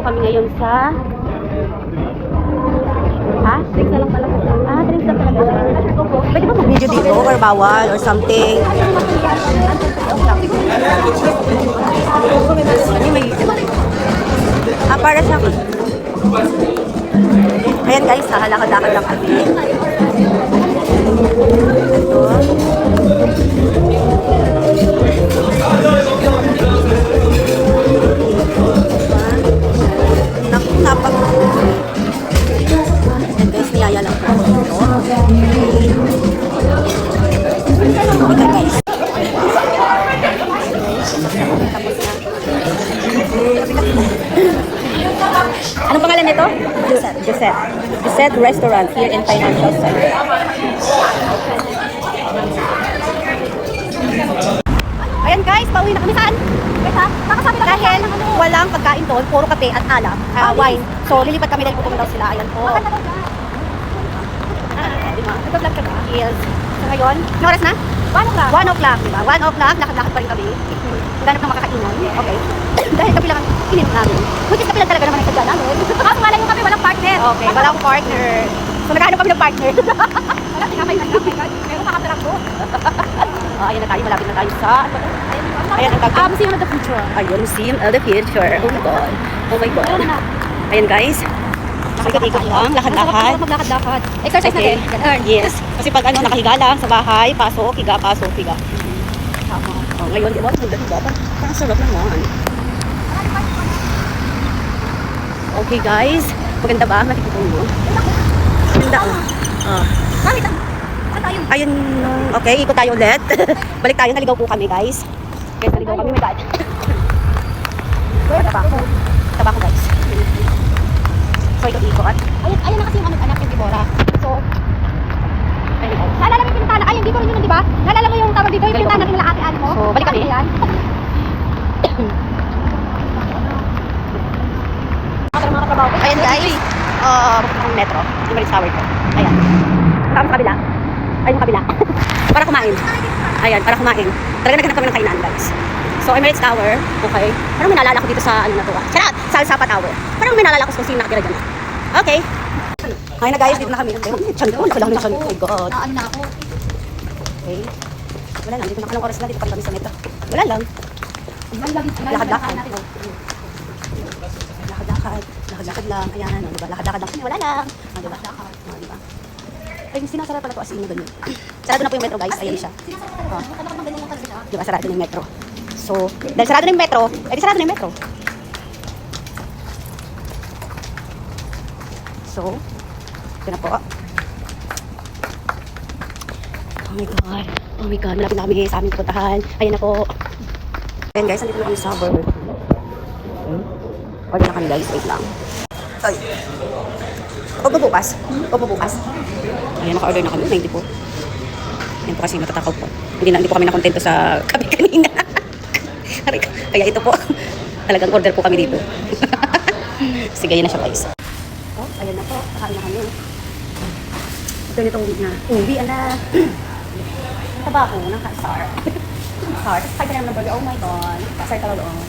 kami ngayon sa... Ha? Drinks na lang pala. Ah, drinks na talaga siya. Pwede ba mag-video dito or bawal or something? Para siya. Ayan guys, halakad-lakad lang kami. Ito. Napag. Ayan guys, niyaya lang po. Ayan guys. Anong pangalan nito? Gisette Restaurant here in Financial Center. Ayan guys, pauwi na kami saan? Dahil walang pagkain doon, puro kape at alak, wine. So lilipat kami dahil pupunta daw sila. Ayan po. Nag-vlog ka ba? Yes. So ngayon, anong oras na? 1 o'clock, diba? 1 o'clock, lakad-lakad pa rin kami. Ganap ng makakainan. Okay. Dahil kape lang ang init namin. Which is kape lang talaga naman ang sadya namin. Kaso nga lang yung kape, walang partner. Okay, walang partner. So naghahanap kami ng partner. Wala, tinapay-man. Pero makatarap ko. Ayan na tayo, malapit na tayo sa... Ayan ang tagpag. Museum of the Future. Ayun, Museum of the Future. Oh my God. Oh my God. Ayan guys. Ikot-ikot lang, lakad-lakad. Maglakad-lakad. Exercise na din. Yes. Kasi pag ano, nakahiga lang sa bahay, pasok, higa, pasok, higa. Oh, ngayon, di ba? Parang sarap naman. Okay guys. Maganda ba? Nakikita mo? Maganda. Ayun. Okay, ikot tayo ulit. Balik tayo. Naligaw po kami guys. Guys, naligaw kami. My God. Tabako guys. So, ikot-ikot. Ayun na kasi yung anak yung Dibora. So, ayun guys. Naalala mo yung pintana? Ayun, dito rin yun, di ba? Naalala mo yung tawag dito? Yung pintana nila ate-ate mo? So, balik kami. Ayan guys. Papunta ng metro. Yung Maris Tower ko. Ayan. Punta kami sa kabila. Ayun yung kabila. Para kumain. Ayan, para kumain. Talaga naghanap kami ng kainan guys. So, Emirates Tower, okay. Parang may naalala ko dito sa, ano na to Charot! Sa Alsapa Tower. Parang may naalala ko kung sino nakatira dyan. Okay. Ayun na guys, dito na kami. Tiyan doon, wala kami na oh my God. Ano na ako? Okay. Wala lang, dito na kalang oras na, dito pa kami sa metro. Wala lang. Lakad-lakad. Lakad-lakad lang. Ayan, ano, diba? Lakad-lakad lang. Wala lang. Ano, diba? Ano, diba? Ay, sinasara pala to as in na ganyan. Sarado na po yung metro guys, ayan siya. Diba, sarado na yung metro. So, dahil sarado na yung metro, edi sarado na yung metro. So, ito na po. Oh my God. Oh my God, malapit na kami sa aming pupuntahan. Ayan na po. Ayan guys, nandito na kami sa Burger King. Order na kami guys, wait lang. Ay. Opo bukas. Ayan, naka-order na kami. 90 po. Ayan po kasi natatakaw po. Hindi po kami nakontento sa kape kanina. Kaya ito po. Talagang order po kami dito. Sige, yun na siya guys. Oh, ayan na po. Kakain na kami. Ito nitong na ubi, ala. Tabako ng kasar. Kasar. Tapos kaya naman ng burger. Oh my God. Kasar talaga oh.